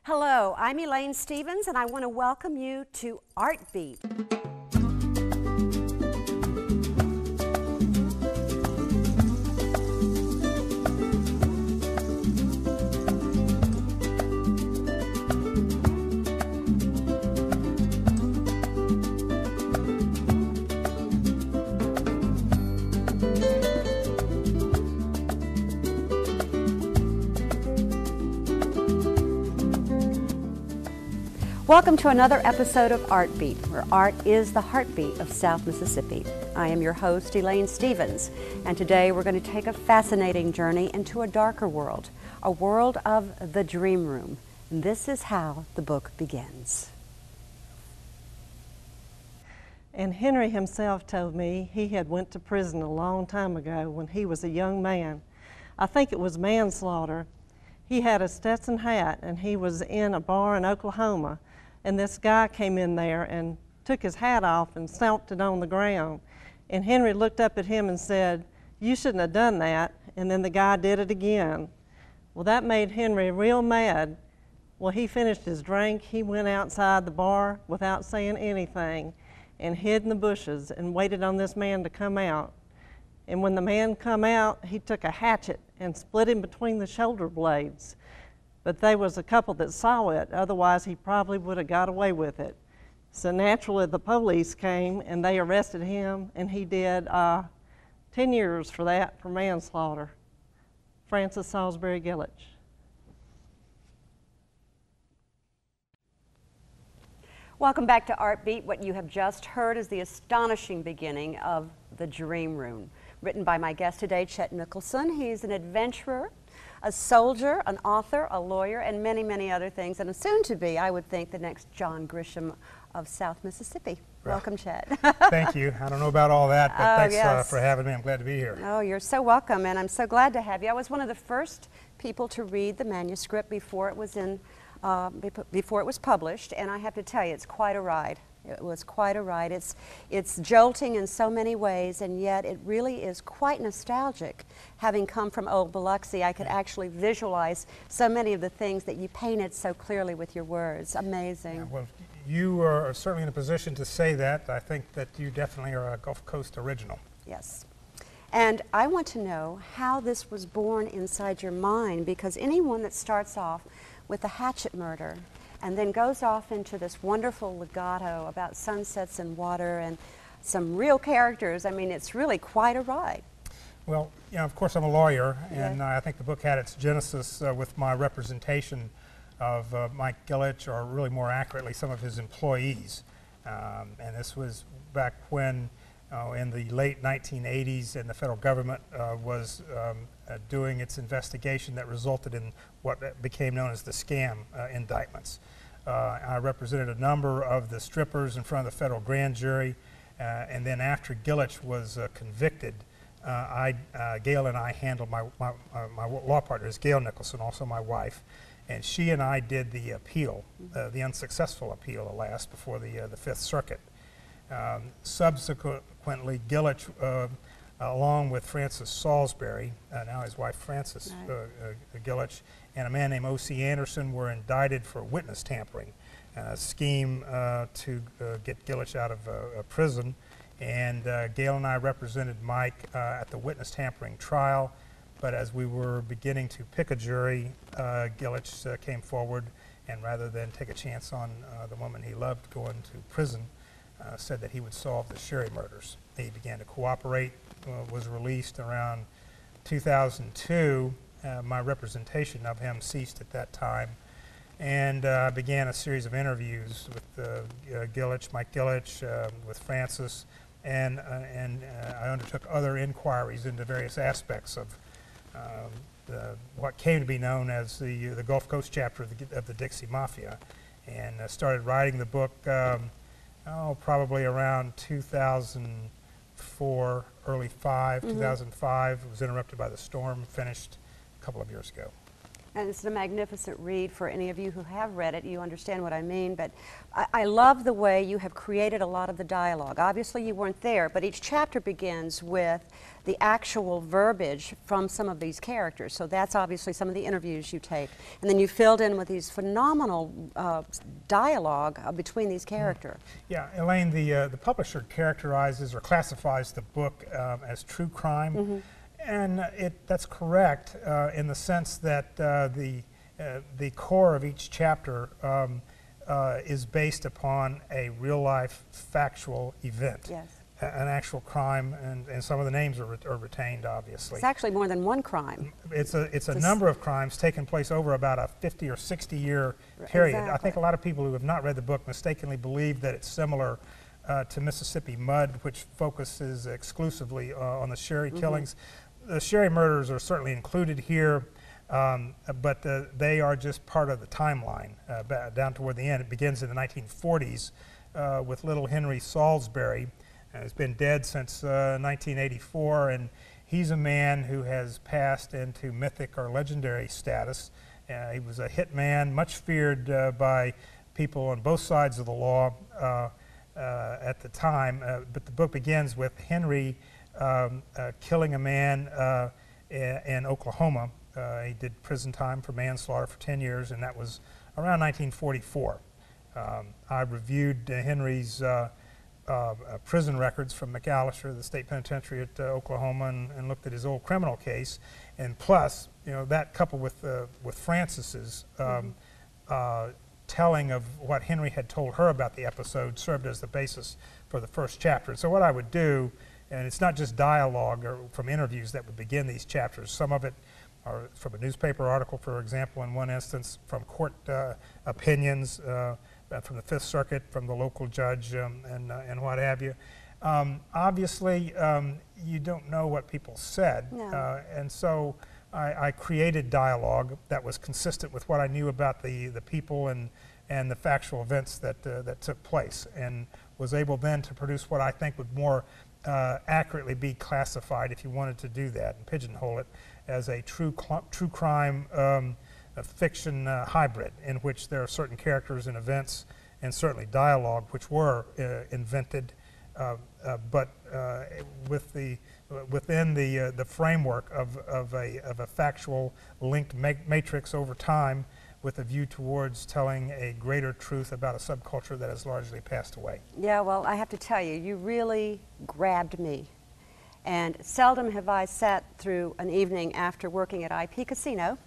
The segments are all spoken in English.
Hello, I'm Elaine Stevens, and I want to welcome you to Art Beat. Welcome to another episode of Art Beat, where art is the heartbeat of South Mississippi. I am your host, Elaine Stevens, and today we're going to take a fascinating journey into a darker world, a world of the dream room. And this is how the book begins. And Henry himself told me he had went to prison a long time ago when he was a young man. I think it was manslaughter. He had a Stetson hat and he was in a bar in Oklahoma. And this guy came in there and took his hat off and stomped it on the ground. And Henry looked up at him and said, "You shouldn't have done that." And then the guy did it again. Well, that made Henry real mad. Well, he finished his drink. He went outside the bar without saying anything and hid in the bushes and waited on this man to come out. And when the man come out, he took a hatchet and split him between the shoulder blades. But there was a couple that saw it, otherwise he probably would have got away with it. So naturally the police came and they arrested him, and he did 10 years for that, for manslaughter. Francis Salisbury Gillich. Welcome back to Art Beat. What you have just heard is the astonishing beginning of The Dream Room, written by my guest today, Chet Nicholson. He's an adventurer, a soldier, an author, a lawyer, and many, many other things, and soon to be, I would think, the next John Grisham of South Mississippi. Right. Welcome, Chet. Thank you. I don't know about all that, but thanks yes. For having me. I'm glad to be here. Oh, you're so welcome, and I'm so glad to have you. I was one of the first people to read the manuscript before it was published, and I have to tell you, it's quite a ride. It was quite a ride. It's jolting in so many ways, and yet it really is quite nostalgic. Having come from Old Biloxi, I could actually visualize so many of the things that you painted so clearly with your words. Amazing. Yeah, well, you are certainly in a position to say that. I think that you definitely are a Gulf Coast original. Yes. And I want to know how this was born inside your mind, because anyone that starts off with a hatchet murder and then goes off into this wonderful legato about sunsets and water and some real characters, I mean, it's really quite a ride. Well, you know, of course I'm a lawyer, and Yeah. I think the book had its genesis with my representation of Mike Gillich, or really more accurately, some of his employees. And this was back when, in the late 1980s, and the federal government was doing its investigation that resulted in what became known as the scam indictments. I represented a number of the strippers in front of the federal grand jury, and then after Gillich was convicted, Gail and I handled my law partner is Gail Nicholson, also my wife, and she and I did the appeal, the unsuccessful appeal, alas, before the Fifth Circuit. Subsequently, Gillich, along with Francis Salisbury, now his wife Frances Gillich, and a man named O.C. Anderson, were indicted for witness tampering, a scheme to get Gillich out of prison. And Gail and I represented Mike at the witness tampering trial, but as we were beginning to pick a jury, Gillich came forward, and rather than take a chance on the woman he loved going to prison, said that he would solve the Sherry murders. He began to cooperate, was released around 2002. My representation of him ceased at that time, and I began a series of interviews with Gillich, Mike Gillich, with Francis, and I undertook other inquiries into various aspects of what came to be known as the Gulf Coast chapter of the Dixie Mafia, and started writing the book probably around 2004, early 2005. It was interrupted by the storm, finished a couple of years ago. And it's a magnificent read for any of you who have read it. You understand what I mean, but I love the way you have created a lot of the dialogue. Obviously you weren't there, but each chapter begins with the actual verbiage from some of these characters. So that's obviously some of the interviews you take. And then you filled in with these phenomenal dialogue between these characters. Yeah, Elaine, the publisher characterizes or classifies the book as true crime. Mm-hmm. And that's correct in the sense that the core of each chapter is based upon a real-life factual event. Yes. An actual crime, and some of the names are retained, obviously. It's actually more than one crime. It's a number of crimes taking place over about a 50 or 60 year period. Exactly. I think a lot of people who have not read the book mistakenly believe that it's similar to Mississippi Mud, which focuses exclusively on the Sherry killings. The Sherry murders are certainly included here, but they are just part of the timeline down toward the end. It begins in the 1940s with little Henry Salisbury. He's been dead since 1984, and he's a man who has passed into mythic or legendary status. He was a hitman, much feared by people on both sides of the law at the time. But the book begins with Henry killing a man in Oklahoma. He did prison time for manslaughter for 10 years, and that was around 1944. I reviewed Henry's prison records from McAllister, the state penitentiary at Oklahoma, and looked at his old criminal case. And plus, you know, that coupled with Francis's telling of what Henry had told her about the episode served as the basis for the first chapter. So what I would do, and it's not just dialogue or from interviews that would begin these chapters. Some of it are from a newspaper article, for example, in one instance, from court opinions, from the Fifth Circuit, from the local judge, and what have you. Obviously, you don't know what people said, No. And so I created dialogue that was consistent with what I knew about the people and the factual events that took place, and was able then to produce what I think would more accurately be classified, if you wanted to do that, and pigeonhole it as a true crime a fiction hybrid, in which there are certain characters and events and certainly dialogue which were invented, but within the framework of a factual linked matrix over time, with a view towards telling a greater truth about a subculture that has largely passed away. Yeah, well, I have to tell you, you really grabbed me. And seldom have I sat through an evening after working at IP Casino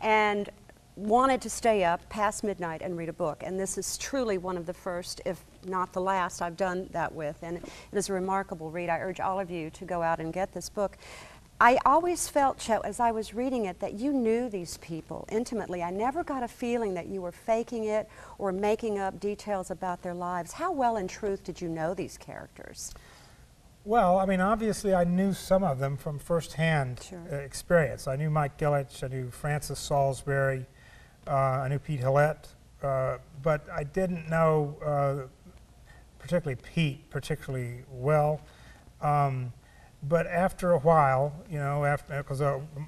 and wanted to stay up past midnight and read a book. And this is truly one of the first, if not the last, I've done that with. And it is a remarkable read. I urge all of you to go out and get this book. I always felt, Chet, as I was reading it, that you knew these people intimately. I never got a feeling that you were faking it or making up details about their lives. How well, in truth, did you know these characters? Well, I mean, obviously I knew some of them from firsthand experience. I knew Mike Gillich, I knew Francis Salisbury, I knew Pete Hillette, but I didn't know particularly Pete particularly well. But after a while, you know, because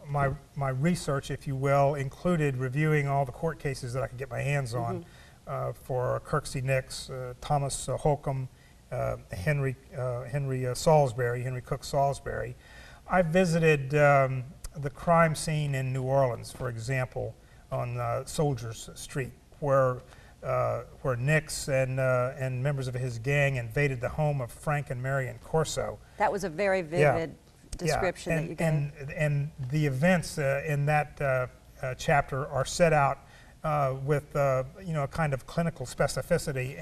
my research, if you will, included reviewing all the court cases that I could get my hands on for Kirksey Nix, Thomas Holcomb, Henry Salisbury, Henry Cook Salisbury. I visited the crime scene in New Orleans, for example, on Soldiers Street, where Nix and members of his gang invaded the home of Frank and Marion Corso. That was a very vivid description that you gave. And the events in that chapter are set out with you know, a kind of clinical specificity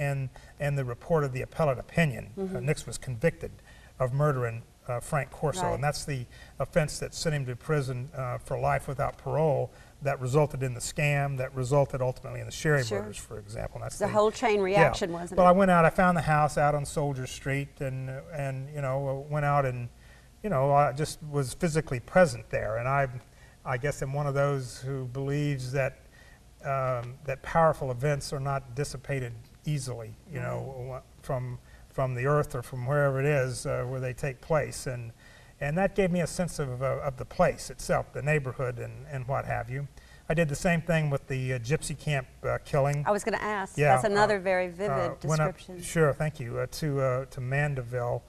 in the report of the appellate opinion. Nix was convicted of murdering Frank Corso, and that's the offense that sent him to prison for life without parole, that resulted in the scam, that resulted ultimately in the Sherry murders, for example. And that's the whole chain reaction, wasn't it? Well, I went out, I found the house out on Soldier Street, and you know, went out and, you know, I just was physically present there. And I guess I'm one of those who believes that that powerful events are not dissipated easily, you know, from the earth or from wherever it is where they take place. And that gave me a sense of the place itself, the neighborhood and what have you. I did the same thing with the gypsy camp killing. I was going to ask. Yeah, That's another very vivid went up, description. sure, thank you, to Mandeville,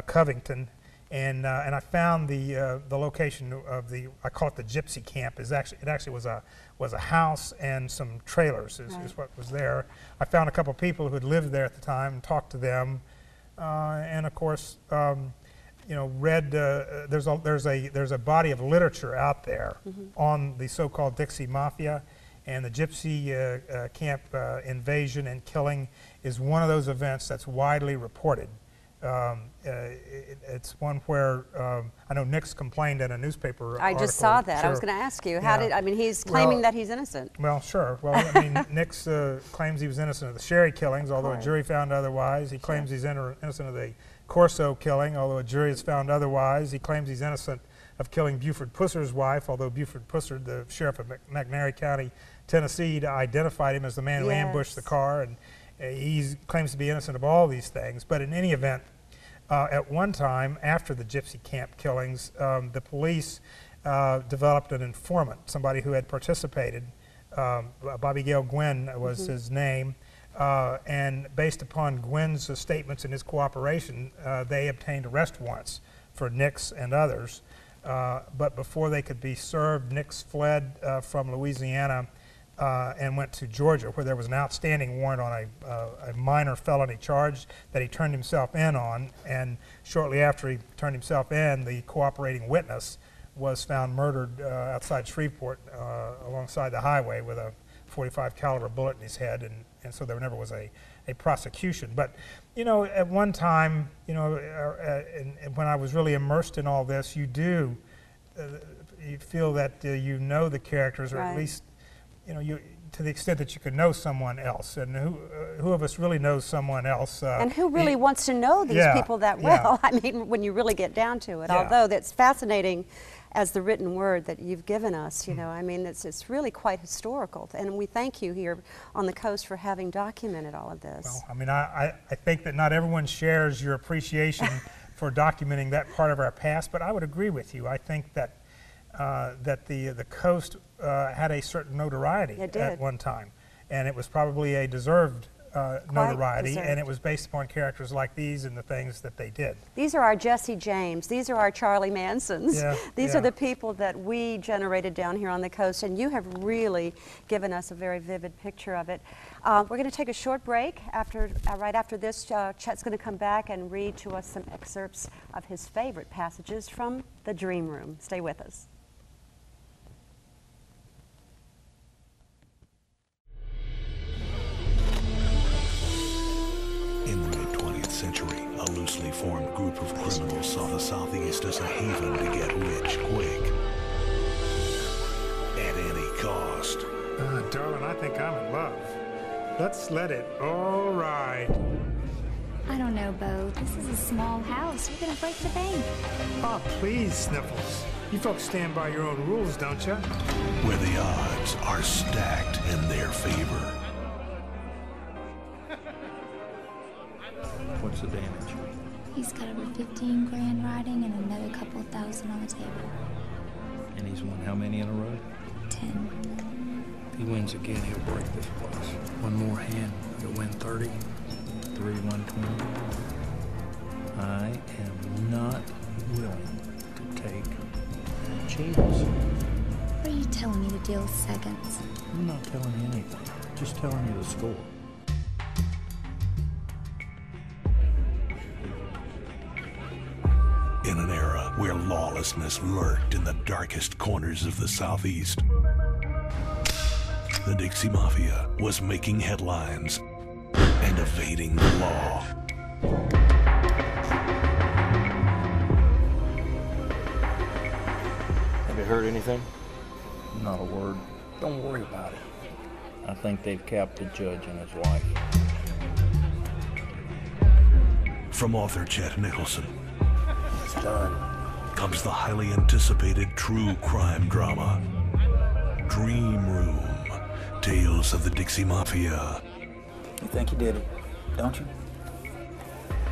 Covington, and I found the location of I call it the gypsy camp. It actually was a house and some trailers is what was there. I found a couple of people who had lived there at the time and talked to them, and of course, you know, read. There's a body of literature out there on the so-called Dixie Mafia, and the gypsy camp invasion and killing is one of those events that's widely reported. It's one where I know Nick's complained in a newspaper I just saw that. Sure. I was going to ask you, how did, I mean, he's claiming that he's innocent. Well, sure. Well, I mean, Nick's claims he was innocent of the Sherry killings, although a jury found otherwise. He claims he's innocent of the Corso killing, although a jury has found otherwise. He claims he's innocent of killing Buford Pusser's wife, although Buford Pusser, the sheriff of McNairy County, Tennessee, identified him as the man who ambushed the car, and he claims to be innocent of all these things. But in any event, at one time, after the gypsy camp killings, the police developed an informant, somebody who had participated. Bobby Gale Gwynn was his name. And based upon Gwynn's statements and his cooperation, they obtained arrest warrants for Nix and others. But before they could be served, Nix fled from Louisiana and went to Georgia, where there was an outstanding warrant on a minor felony charge that he turned himself in on. And shortly after he turned himself in, the cooperating witness was found murdered outside Shreveport alongside the highway with a .45 caliber bullet in his head, and so there never was a prosecution. But, you know, at one time, you know, and when I was really immersed in all this, you do, you feel that you know the characters, or at least, you know, to the extent that you could know someone else. And who of us really knows someone else? And who really wants to know these people that well? I mean, when you really get down to it, although that's fascinating as the written word that you've given us, you know, I mean, it's really quite historical, and we thank you here on the coast for having documented all of this. Well, I mean, I think that not everyone shares your appreciation for documenting that part of our past, but I would agree with you. I think that that the coast had a certain notoriety at one time, and it was probably a deserved notoriety, and it was based upon characters like these and the things that they did. These are our Jesse James. These are our Charlie Mansons. These are the people that we generated down here on the coast, and you have really given us a very vivid picture of it. We're going to take a short break. Right after this, Chet's going to come back and read to us some excerpts of his favorite passages from The Dream Room. Stay with us. In the mid-20th century, a loosely formed group of criminals saw the Southeast as a haven to get rich quick. At any cost. Darling, I think I'm in love. Let's let it all ride. I don't know, Bo. This is a small house. You're gonna break the bank. Oh, please, Sniffles. You folks stand by your own rules, don't you? Where the odds are stacked in their favor. What's the damage? He's got over 15 grand riding and another couple thousand on the table. And he's won how many in a row? 10. If he wins again, he'll break this place. One more hand, he'll win 30. 3, 120. I am not willing to take a chance. What are you telling me to deal seconds? I'm not telling you anything. Just telling you the score. In an era where lawlessness lurked in the darkest corners of the Southeast, the Dixie Mafia was making headlines and evading the law. Have you heard anything? Not a word. Don't worry about it. I think they've capped the judge and his wife. From author Chet Nicholson It's done. comes the highly anticipated true crime drama, Dream Room, Tales of the Dixie Mafia. You think you did it, don't you?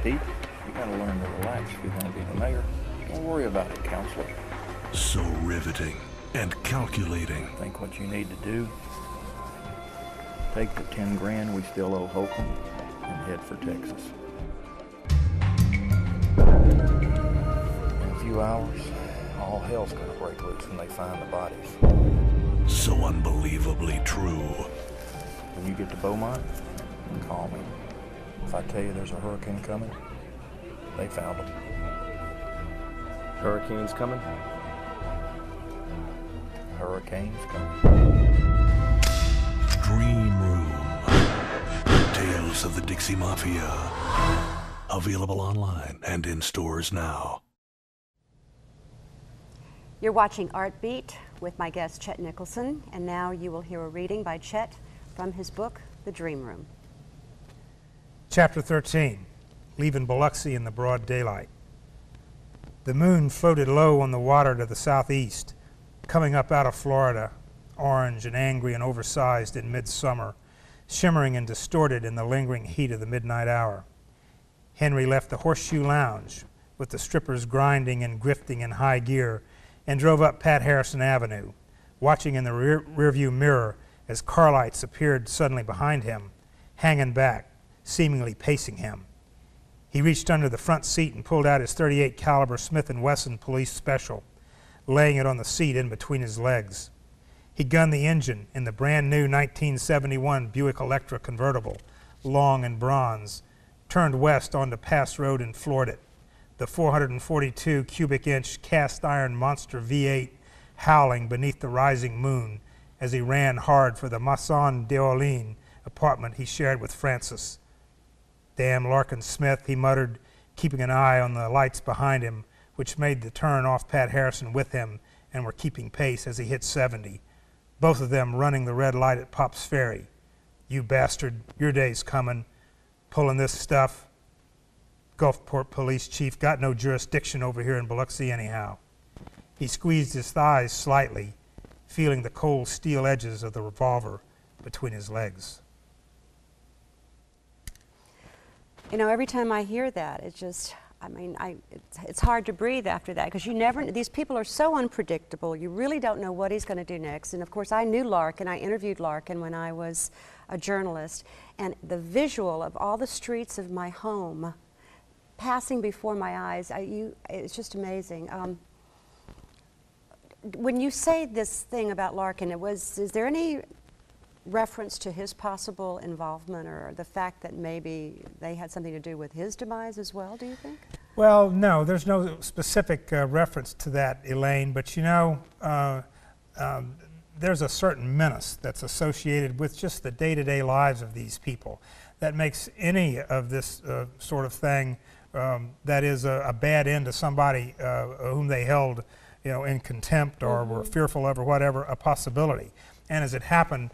Pete, you gotta learn to relax if you're gonna be the mayor. Don't worry about it, counselor. So riveting, and calculating. Think what you need to do, take the 10 grand we still owe Holcomb and head for Texas. In a few hours, all hell's gonna break loose when they find the bodies. So unbelievably true. When you get to Beaumont, call me. If I tell you there's a hurricane coming, they found them. Hurricane's coming? Hurricane's coming. Dream Room. Tales of the Dixie Mafia. Available online and in stores now. You're watching Art Beat with my guest Chet Nicholson, and now you will hear a reading by Chet from his book, The Dream Room. Chapter 13, Leaving Biloxi in the Broad Daylight. The moon floated low on the water to the southeast, coming up out of Florida, orange and angry and oversized in midsummer, shimmering and distorted in the lingering heat of the midnight hour. Henry left the Horseshoe Lounge, with the strippers grinding and grifting in high gear, and drove up Pat Harrison Avenue, watching in the rearview mirror as car lights appeared suddenly behind him, hanging back, seemingly pacing him. He reached under the front seat and pulled out his .38 caliber Smith & Wesson Police Special, laying it on the seat in between his legs. He gunned the engine in the brand new 1971 Buick Electra convertible, long and bronze, turned west onto Pass Road and floored it, the 442 cubic inch cast iron monster V8 howling beneath the rising moon as he ran hard for the Maison d'Orléans apartment he shared with Francis. Damn Larkin Smith, he muttered, keeping an eye on the lights behind him, which made the turn off Pat Harrison with him and were keeping pace as he hit 70, both of them running the red light at Pop's Ferry. You bastard, your day's coming. Pulling this stuff. Gulfport Police Chief got no jurisdiction over here in Biloxi anyhow. He squeezed his thighs slightly, feeling the cold steel edges of the revolver between his legs. You know, every time I hear that, it just, I mean, it's hard to breathe after that, because you never, these people are so unpredictable. You really don't know what he's going to do next. And of course, I knew Larkin. I interviewed Larkin when I was a journalist. And the visual of all the streets of my home passing before my eyes, it's just amazing. When you say this thing about Larkin, is there any reference to his possible involvement or the fact that maybe they had something to do with his demise as well, do you think? Well, no, there's no specific reference to that, Elaine, but you know, there's a certain menace that's associated with just the day-to-day lives of these people that makes any of this sort of thing that is a bad end to somebody whom they held, you know, in contempt or were fearful of or whatever, a possibility. And as it happened,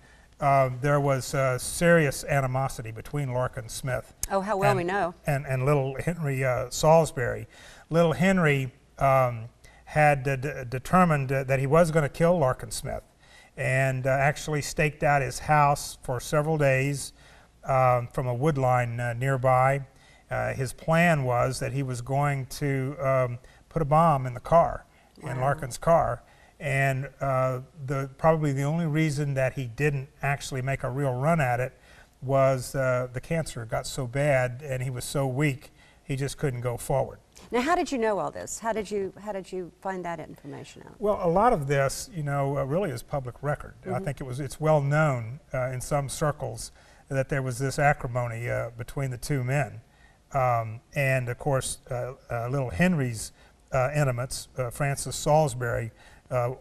there was serious animosity between Larkin Smith. Oh, how well we know. And little Henry Salisbury. Little Henry had determined that he was going to kill Larkin Smith, and actually staked out his house for several days from a wood line nearby. His plan was that he was going to put a bomb in the car, in Larkin's car, and probably the only reason that he didn't actually make a real run at it was the cancer got so bad and he was so weak he just couldn't go forward. Now, how did you know all this? How did you find that information out? Well, a lot of this, you know, really is public record. I think it's well known in some circles that there was this acrimony between the two men. And of course, little Henry's intimates, Francis Salisbury,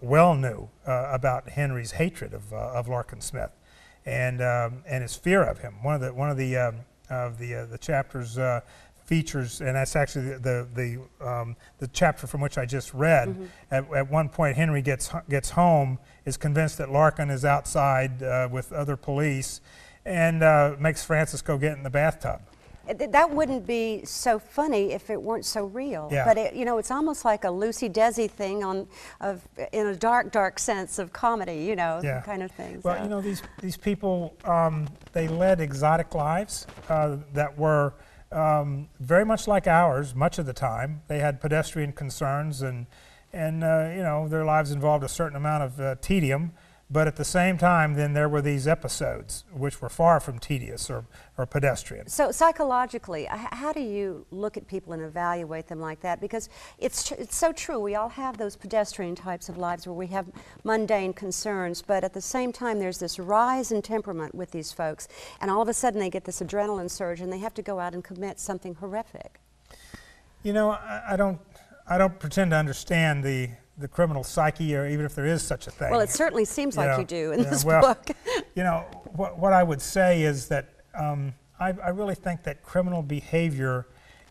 well knew about Henry's hatred of Larkin Smith, and his fear of him. One of the chapter's features, and that's actually the chapter from which I just read. At one point, Henry gets home, is convinced that Larkin is outside with other police, and makes Francis go get in the bathtub. That wouldn't be so funny if it weren't so real. Yeah. But you know, it's almost like a Lucy-Desi thing in a dark sense of comedy, you know, kind of thing. Well, you know, these people, they led exotic lives that were very much like ours much of the time. They had pedestrian concerns and and you know, their lives involved a certain amount of tedium. But at the same time, then there were these episodes which were far from tedious or pedestrian. So psychologically, how do you look at people and evaluate them like that? Because it's so true. We all have those pedestrian types of lives where we have mundane concerns, but at the same time, there's this rise in temperament with these folks, and all of a sudden they get this adrenaline surge and they have to go out and commit something horrific. You know, I don't pretend to understand the criminal psyche, or even if there is such a thing. Well, it certainly seems like you do in this well, book. You know, what I would say is that I really think that criminal behavior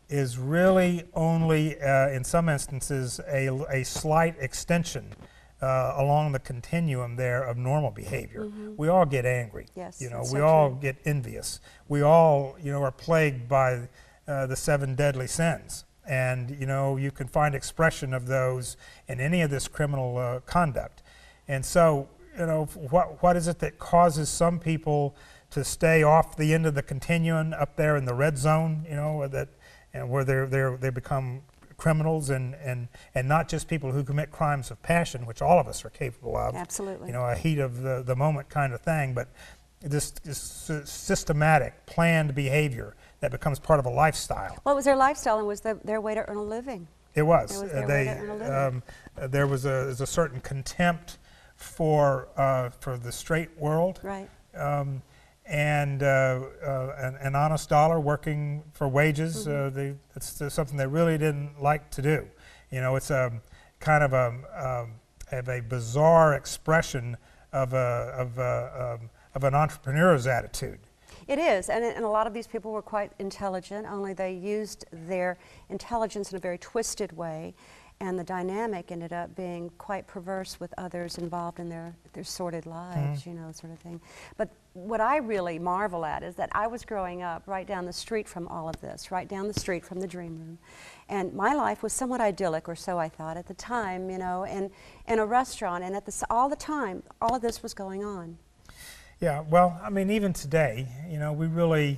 is really only, in some instances, a slight extension along the continuum there of normal behavior. We all get angry. Yes, you know, that's we so all true. get envious. We all, you know, are plagued by the 7 deadly sins. And you know, you can find expression of those in any of this criminal conduct. And so, you know, what is it that causes some people to stay off the end of the continuum up there in the red zone? You know, where they become criminals, and not just people who commit crimes of passion, which all of us are capable of. Absolutely. You know, a heat of the moment kind of thing, but this systematic, planned behavior that becomes part of a lifestyle. Well, it was their lifestyle and was their way to earn a living. It was. It was their way to earn a living. There was a certain contempt for the straight world, Right. and an honest dollar working for wages. It's something they really didn't like to do. You know, it's a kind of a bizarre expression of an entrepreneur's attitude. It is, and a lot of these people were quite intelligent, only they used their intelligence in a very twisted way, and the dynamic ended up being quite perverse with others involved in their sordid lives, you know, sort of thing. But what I really marvel at is that I was growing up right down the street from all of this, right down the street from the Dream Room. And my life was somewhat idyllic, or so I thought at the time, you know, in a restaurant, and all the time, all of this was going on. Yeah, well, I mean, even today, you know, we really,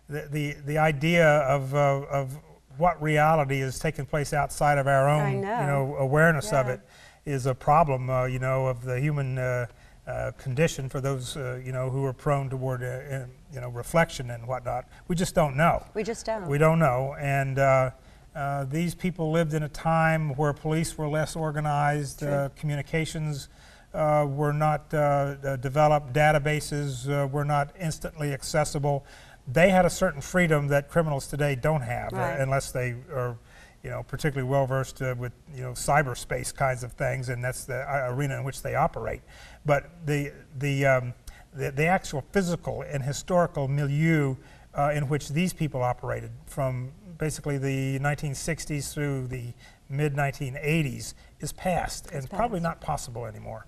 the idea of what reality is taking place outside of our own, you know, awareness of it is a problem, you know, of the human condition for those, you know, who are prone toward, you know, reflection and whatnot. We just don't know. We just don't. We don't know, and these people lived in a time where police were less organized, communications were not developed, databases were not instantly accessible. They had a certain freedom that criminals today don't have, unless they are, you know, particularly well versed with, you know, cyberspace kinds of things, and that's the arena in which they operate. But the actual physical and historical milieu in which these people operated from basically the 1960s through the mid-1980s is past, and probably not possible anymore.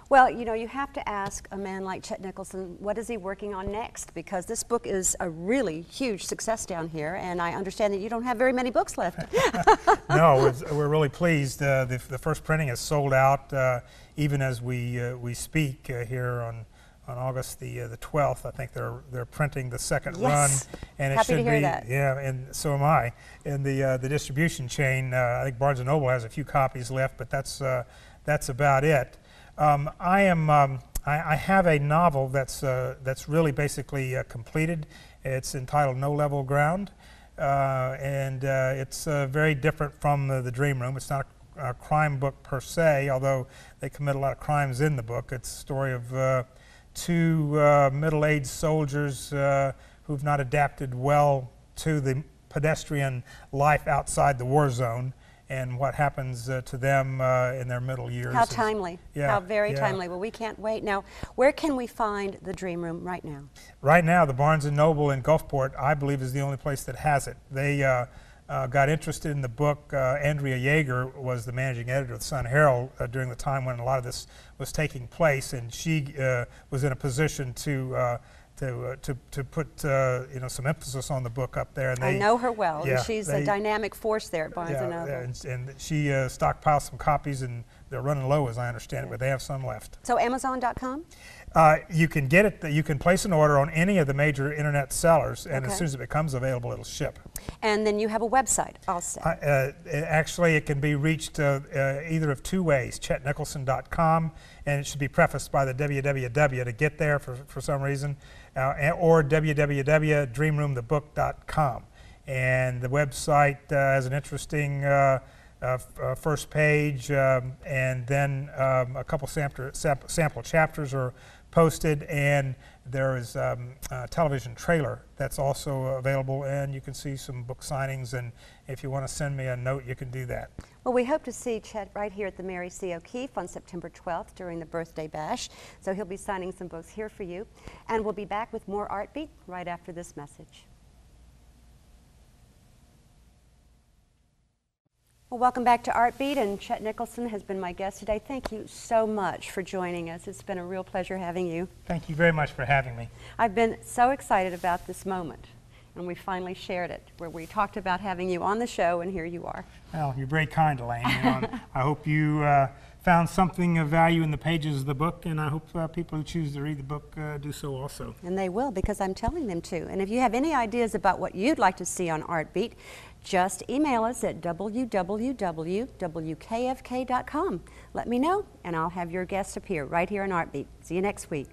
Well, you know, you have to ask a man like Chet Nicholson, what is he working on next? Because this book is a really huge success down here, and I understand that you don't have very many books left. No, we're really pleased. The first printing is sold out, even as we speak here on August the 12th. I think they're printing the second run, and it Happy should to hear be that. and so am I. And the distribution chain, I think Barnes & Noble has a few copies left, but that's about it. I have a novel that's really basically completed. It's entitled No Level Ground, and it's very different from the Dream Room. It's not a crime book per se, although they commit a lot of crimes in the book. It's a story of two middle-aged soldiers who've not adapted well to the pedestrian life outside the war zone, and what happens to them in their middle years. How timely. Yeah, how very timely. Well, we can't wait. Now, where can we find the Dream Room right now? Right now, the Barnes & Noble in Gulfport, I believe, is the only place that has it. They got interested in the book. Andrea Yeager was the managing editor of the Sun Herald during the time when a lot of this was taking place, and she was in a position to put you know, some emphasis on the book up there. And I know her well, yeah, and she's a dynamic force there at Barnes & Noble. And she stockpiled some copies, and they're running low, as I understand it, but they have some left. So Amazon.com? You can get it. You can place an order on any of the major internet sellers, and Okay. as soon as it becomes available, it'll ship. And then you have a website also. Actually, it can be reached either of two ways: chetnicholson.com, and it should be prefaced by the www to get there for some reason, or www.dreamroomthebook.com. And the website has an interesting first page, and then a couple sample chapters are posted, and there is a television trailer that's also available, and you can see some book signings, and if you want to send me a note, you can do that. Well, we hope to see Chet right here at the Mary C. O'Keefe on September 12th during the birthday bash, so he'll be signing some books here for you, and we'll be back with more Art Beat right after this message. Well, welcome back to Art Beat, and Chet Nicholson has been my guest today. Thank you so much for joining us. It's been a real pleasure having you. Thank you very much for having me. I've been so excited about this moment, and we finally shared it, where we talked about having you on the show, and here you are. Well, you're very kind, Elaine. You know, and I hope you found something of value in the pages of the book, and I hope people who choose to read the book do so also. And they will, because I'm telling them to. And if you have any ideas about what you'd like to see on Art Beat, just email us at www.wkfk.com. Let me know, and I'll have your guests appear right here on Art Beat. See you next week.